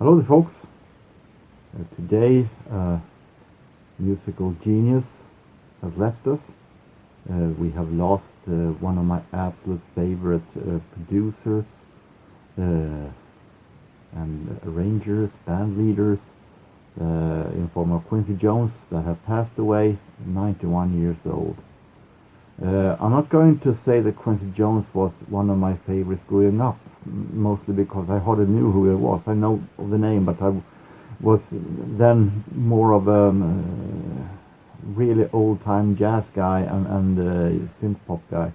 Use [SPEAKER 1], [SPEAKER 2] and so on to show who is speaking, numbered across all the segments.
[SPEAKER 1] Hello there, folks. Today, musical genius has left us. We have lost one of my absolute favorite producers and arrangers, band leaders, in form of Quincy Jones, that have passed away, 91 years old. I'm not going to say that Quincy Jones was one of my favorites growing up, mostly because I hardly knew who he was. I know of the name, but I was then more of a really old-time jazz guy and synth pop guy.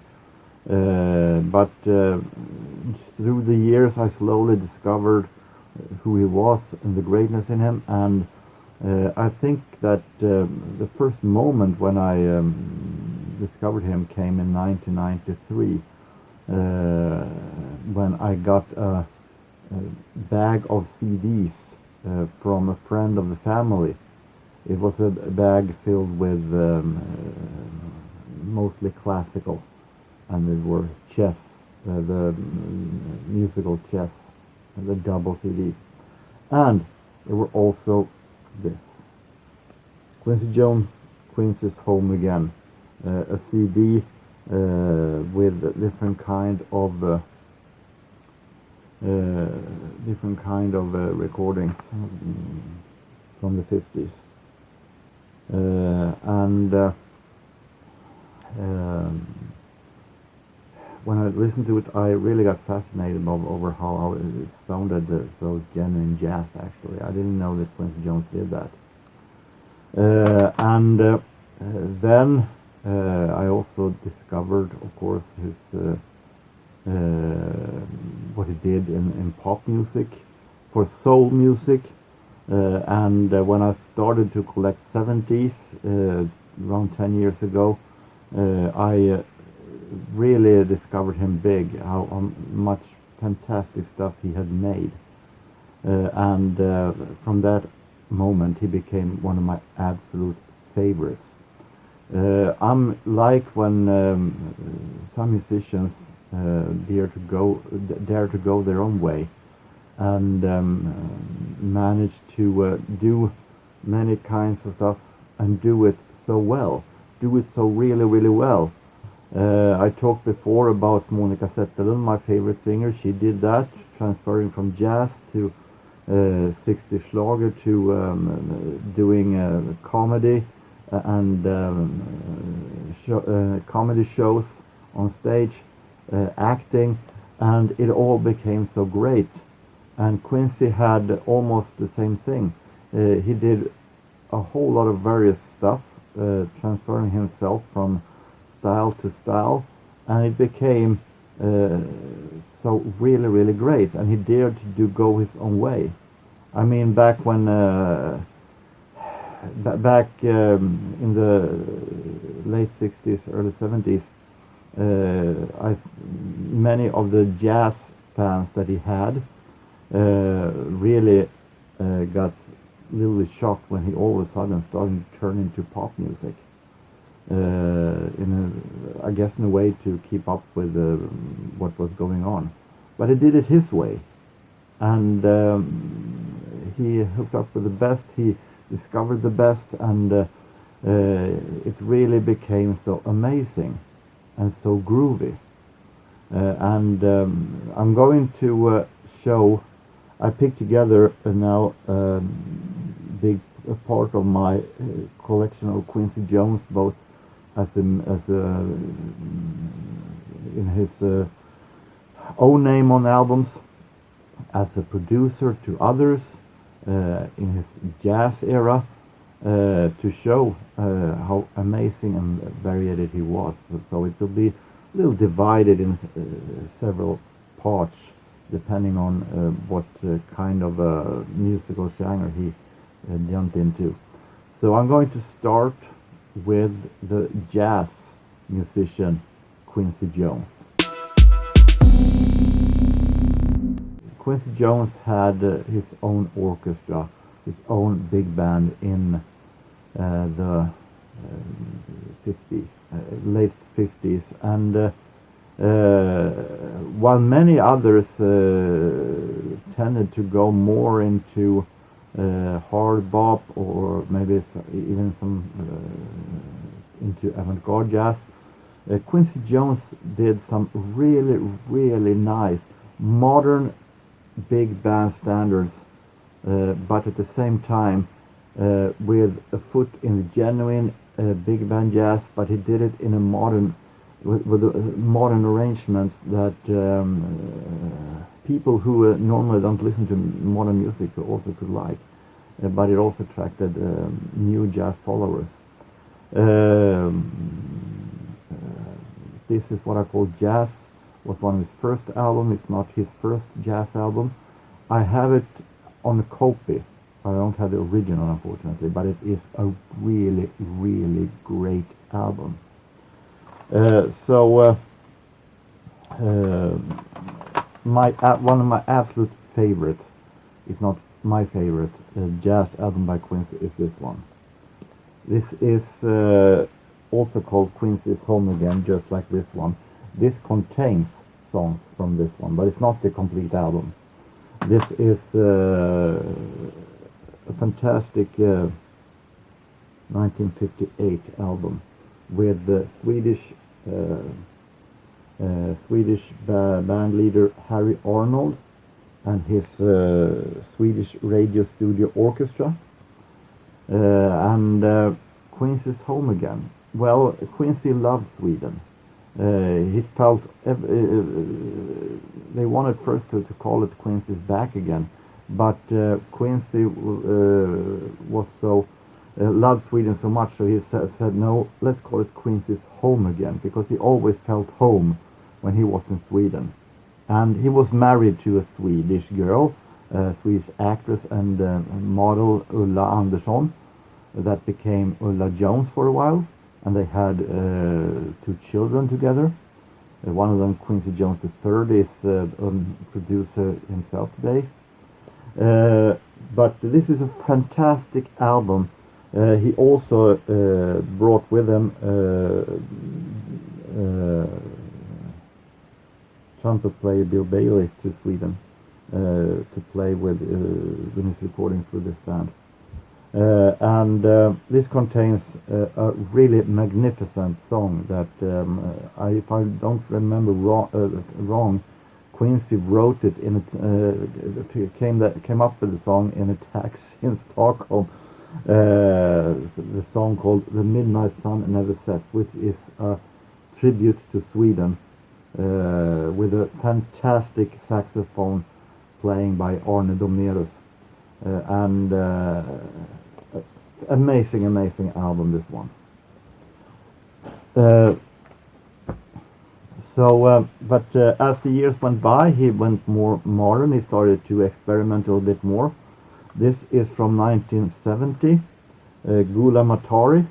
[SPEAKER 1] But through the years, I slowly discovered who he was and the greatness in him, and I think that the first moment when I discovered him came in 1993, when I got a bag of CDs from a friend of the family. It was a bag filled with mostly classical, and it were chess, the musical chess, the double CD, and there were also this Quincy Jones, Quincy's Home Again, a CD with different kind of recordings from the 50s, and when I listened to it, I really got fascinated over how it sounded so genuine jazz. Actually, I didn't know that Quincy Jones did that. Then I also discovered, of course, his what he did in pop music, for soul music, and when I started to collect 70s around 10 years ago, I really discovered him big, how much fantastic stuff he had made, and from that moment he became one of my absolute favorites. I'm like when some musicians dare to go their own way and manage to do many kinds of stuff and do it so well, do it so really well. I talked before about Monica Zetterlund, my favorite singer. She did that, transferring from jazz to 60s Schlager to doing comedy and comedy shows on stage, acting, and it all became so great. And Quincy had almost the same thing. He did a whole lot of various stuff, transferring himself from style to style, and it became so really great, and he dared to go his own way. I mean, back when in the late 60s, early 70s, many of the jazz fans that he had really got a little bit shocked when he all of a sudden started to turn into pop music, I guess in a way to keep up with what was going on. But he did it his way, and he hooked up with the best, he discovered the best, and it really became so amazing and so groovy. And I'm going to show, I picked together now a part of my collection of Quincy Jones, both as in his own name on albums, as a producer to others, in his jazz era, to show how amazing and varied he was. So it will be a little divided in several parts, depending on what kind of musical genre he jumped into. So I'm going to start with the jazz musician Quincy Jones. Quincy Jones had his own orchestra, his own big band in the 50s, late 50s, and while many others tended to go more into hard bop, or maybe even some into avant-garde jazz. Quincy Jones did some really, really nice modern big band standards, but at the same time with a foot in the genuine big band jazz, but he did it in a modern, with modern arrangements that people who normally don't listen to modern music also could like, but it also attracted new jazz followers. This is what I call jazz. Was one of his first albums. It's not his first jazz album. I have it on a copy. I don't have the original, unfortunately, but it is a really, really great album. One of my absolute favorites, if not my favorite, jazz album by Quincy is this one. This is also called Quincy's Home Again, just like this one. This contains songs from this one, but it's not the complete album. This is a fantastic 1958 album with the Swedish band leader Harry Arnold and his Swedish radio studio orchestra, and Quincy's Home Again. Well, Quincy loved Sweden. He felt they wanted first to call it Quincy's Back Again, but Quincy was so loved Sweden so much, so he said no, let's call it Quincy's Home Again, because he always felt home when he was in Sweden. And he was married to a Swedish girl, a Swedish actress and model, Ulla Andersson, that became Ulla Jones for a while. And they had 2 children together. One of them, Quincy Jones III, is a producer himself today. But this is a fantastic album. He also brought with him trumpet player Bill Bailey to Sweden to play with when he's recording for this band. And this contains a really magnificent song that, if I don't remember wrong, Quincy wrote it in came up with the song in a taxi in Stockholm. The song called "The Midnight Sun Never Sets," which is a tribute to Sweden, with a fantastic saxophone playing by Arne Domnerus, and amazing album, this one. But as the years went by, he went more modern. He started to experiment a little bit more. This is from 1970, Gula Matari,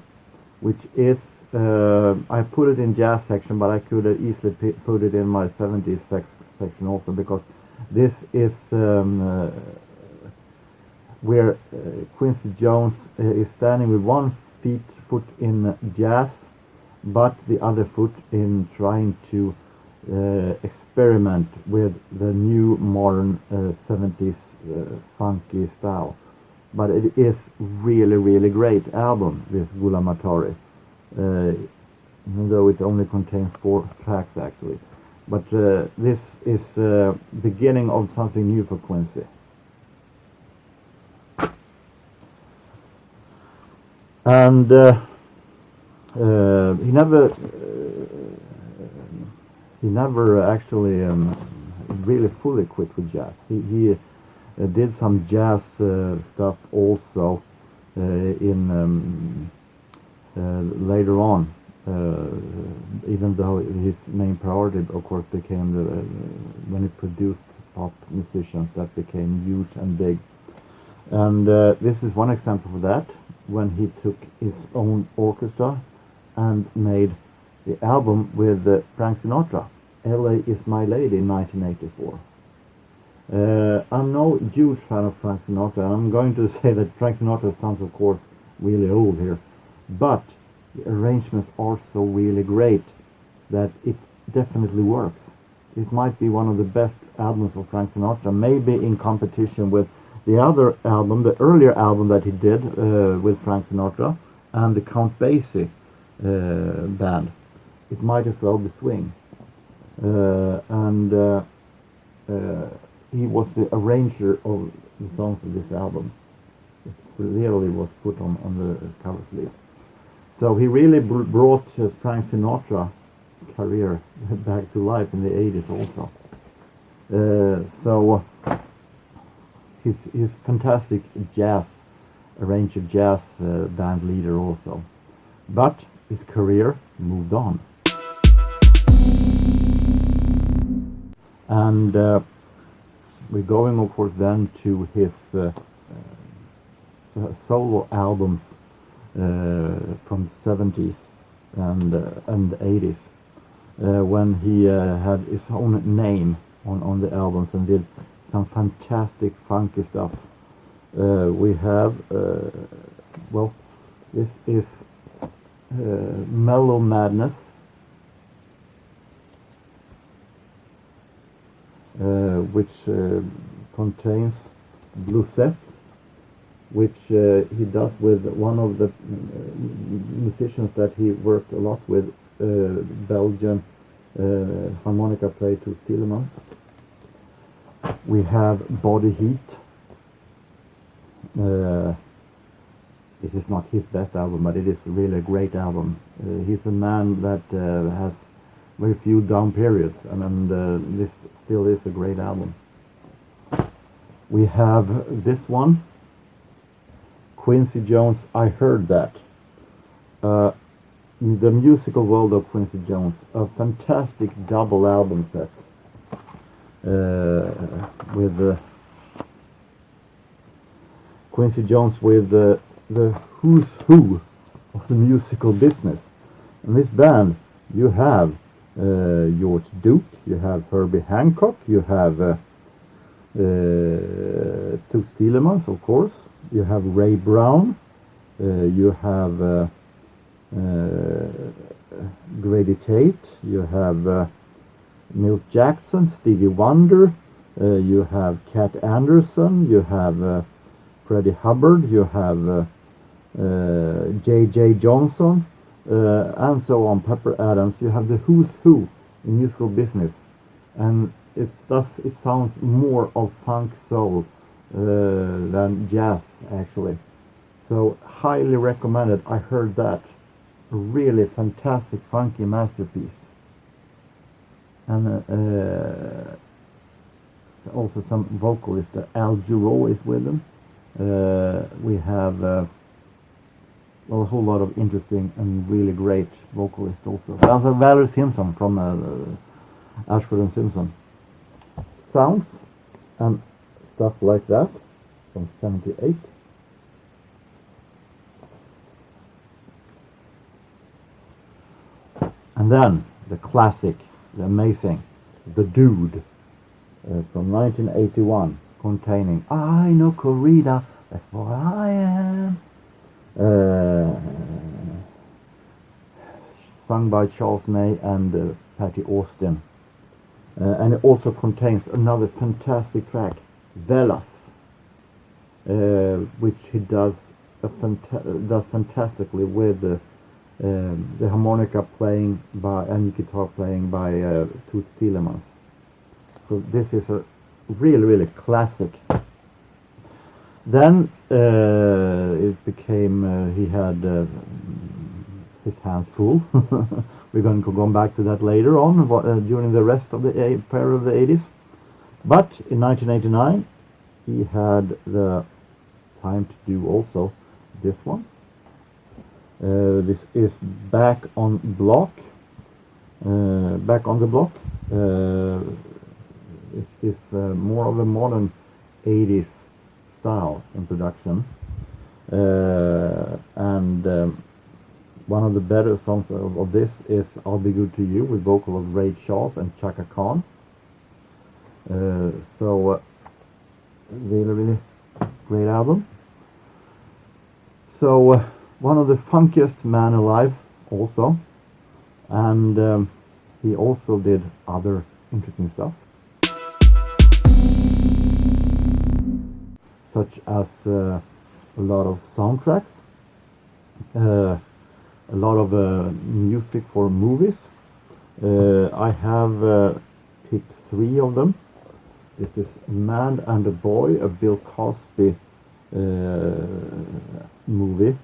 [SPEAKER 1] which is, I put it in jazz section, but I could have easily put it in my 70s section also, because this is where Quincy Jones is standing with one foot in jazz, but the other foot in trying to experiment with the new modern 70s funky style. But it is really great album, this Gula Matari, even though it only contains 4 tracks actually. But this is beginning of something new for Quincy. And he never actually really fully quit with jazz. He did some jazz stuff also in later on, even though his main priority, of course, became when he produced pop musicians that became huge and big. And this is one example of that, when he took his own orchestra and made the album with Frank Sinatra, LA Is My Lady, in 1984. I'm no huge fan of Frank Sinatra, and I'm going to say that Frank Sinatra sounds, of course, really old here, but the arrangements are so really great that it definitely works. it might be one of the best albums of Frank Sinatra, maybe in competition with the other album, the earlier album that he did with Frank Sinatra and the Count Basie band. It might as well be Swing. He was the arranger of the songs of this album. It clearly was put on the cover sleeve. So he really brought Frank Sinatra's career back to life in the 80s also. So he's fantastic jazz arranger, jazz band leader also. But his career moved on. And we're going, of course, then to his solo albums from the 70s and 80s, when he had his own name on the albums and did some fantastic funky stuff. We have, well, this is Mellow Madness, which contains Bluesette, which he does with one of the musicians that he worked a lot with, Belgian harmonica player Toots Thielemans. We have Body Heat. It is not his best album, but it is really a great album. He's a man that has very few down periods, and this still is a great album. We have this one, Quincy Jones, I Heard That. The Musical World of Quincy Jones, a fantastic double album set with Quincy Jones with the who's who of the musical business. In this band you have George Duke, you have Herbie Hancock, you have Toots Thielemans, of course, you have Ray Brown, you have Grady Tate, you have Milt Jackson, Stevie Wonder, you have Cat Anderson, you have Freddie Hubbard, you have J.J. Johnson, and so on, Pepper Adams. You have the who's who in musical business, and it sounds more of funk soul than jazz, actually. So highly recommended. I Heard That. A really fantastic funky masterpiece. And also some vocalists. Al Jarreau is with them. We have a whole lot of interesting and really great vocalists also. Also Valerie Simpson from Ashford and Simpson. Sounds and stuff like that from 78. And then the classic, the amazing, The Dude from 1981, containing I Know Corrida, That's What I Am. Sung by Charles May and Patty Austin. And it also contains another fantastic track, Velas, which he does fantastically with the harmonica playing by and guitar playing by Toots Thielemans. So this is a really classic. Then it became he had his hands full. We're going to go back to that later on during the rest of the period of the 80s. But in 1989 he had the time to do also this one. This is Back on Block. Back on the Block. It is more of a modern 80s style in production. And one of the better songs of this is I'll Be Good to You, with vocal of Ray Charles and Chaka Khan. So really great album. So one of the funkiest man alive also, and he also did other interesting stuff, such as a lot of soundtracks, a lot of music for movies. I have picked 3 of them. This is Man and a Boy, a Bill Cosby movie.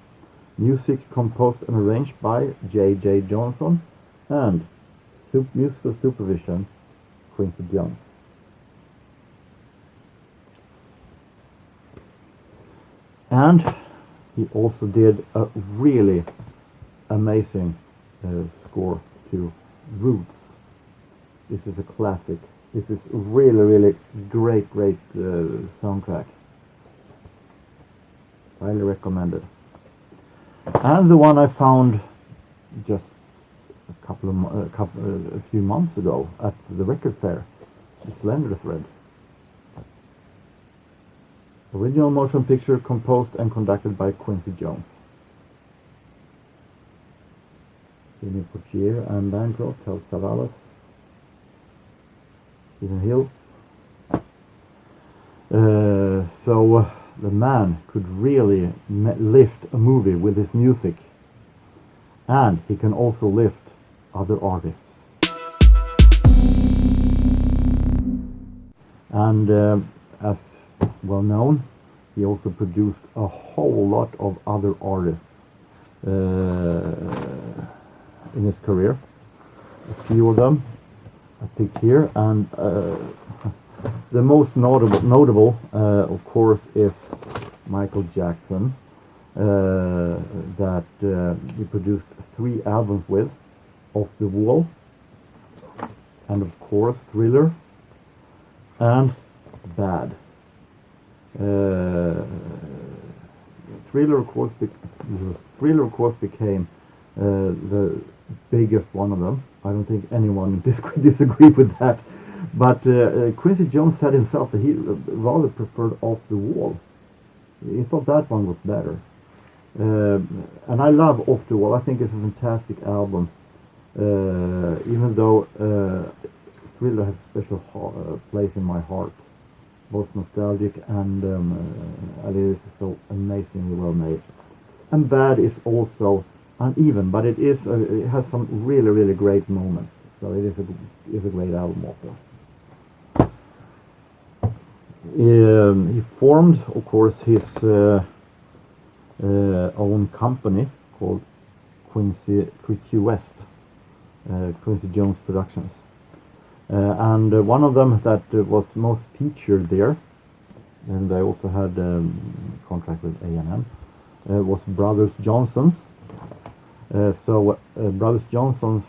[SPEAKER 1] Music composed and arranged by J.J. Johnson, and musical supervision, Quincy Jones. And he also did a really amazing score to Roots. This is a classic. This is really great soundtrack. Highly recommended. And the one I found just a few months ago at the record fair, the Slender Thread. Original motion picture composed and conducted by Quincy Jones. Sidney Poitier and Bancroft, Tel Savalas, Stephen Hill. So the man could really lift a movie with his music, and he can also lift other artists. And as well known, he also produced a whole lot of other artists in his career. A few of them I picked here, and the most notable of course, is Michael Jackson, that he produced 3 albums with, Off the Wall, and of course Thriller, and Bad. Thriller, of course, became the biggest one of them. I don't think anyone disagree with that. But Quincy Jones said himself that he rather preferred Off the Wall. He thought that one was better. And I love Off the Wall. I think it's a fantastic album. Even though Thriller has a special place in my heart. Both nostalgic and it is so amazingly well made. And Bad is also uneven, but it has some really great moments. So it is a great album also. He formed, of course, his own company called Quincy Jones Productions. And one of them that was most featured there, and I also had contract with A&M, was Brothers Johnson. Brothers Johnson's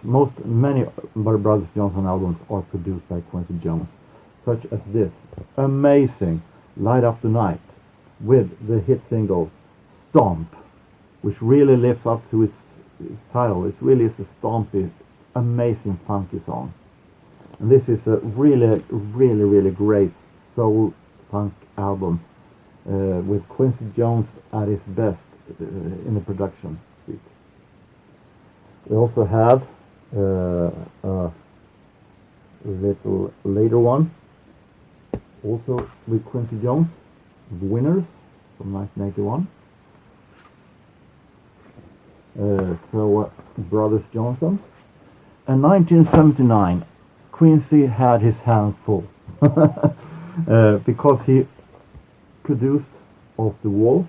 [SPEAKER 1] many Brothers Johnson albums are produced by Quincy Jones, such as this amazing Light Up the Night with the hit single Stomp, which really lives up to its title. It really is a stompy, amazing funky song. And this is a really great soul punk album with Quincy Jones at his best in the production suite. We also have a little later one, also with Quincy Jones, Winners from 1981. Brothers Johnson. In 1979, Quincy had his hands full because he produced Off the Wall,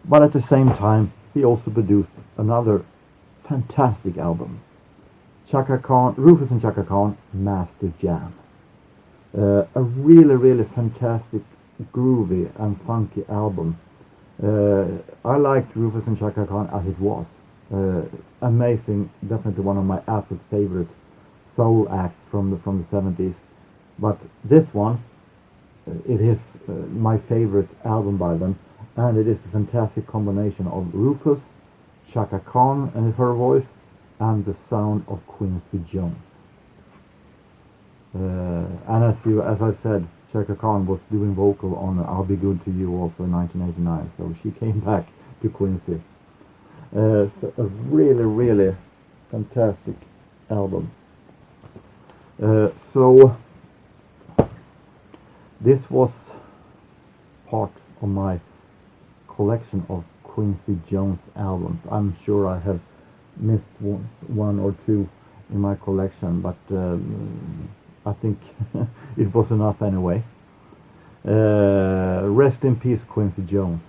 [SPEAKER 1] but at the same time he also produced another fantastic album, Rufus and Chaka Khan Master Jam. A really fantastic, groovy and funky album. I liked Rufus and Chaka Khan as it was. Amazing, definitely one of my absolute favorite soul acts from the 70s. But this one, it is my favorite album by them, and it is a fantastic combination of Rufus, Chaka Khan and her voice, and the sound of Quincy Jones. And as I said, Chaka Khan was doing vocal on I'll Be Good to You also in 1989, so she came back to Quincy. So a really fantastic album. So this was part of my collection of Quincy Jones albums. I'm sure I have missed one or two in my collection, but I think it was enough anyway. Rest in peace, Quincy Jones.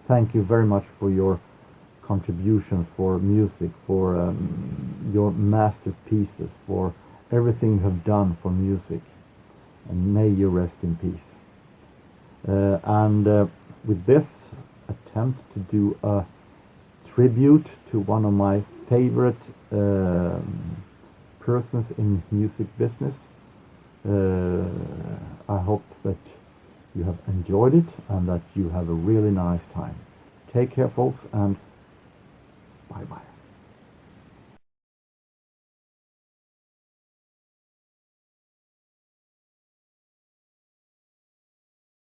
[SPEAKER 1] Thank you very much for your contributions, for music, for your masterpieces, for everything you have done for music. And may you rest in peace. And with this attempt to do a tribute to one of my favorite persons in music business, I hope that you have enjoyed it and that you have a really nice time. Take care, folks, and bye-bye.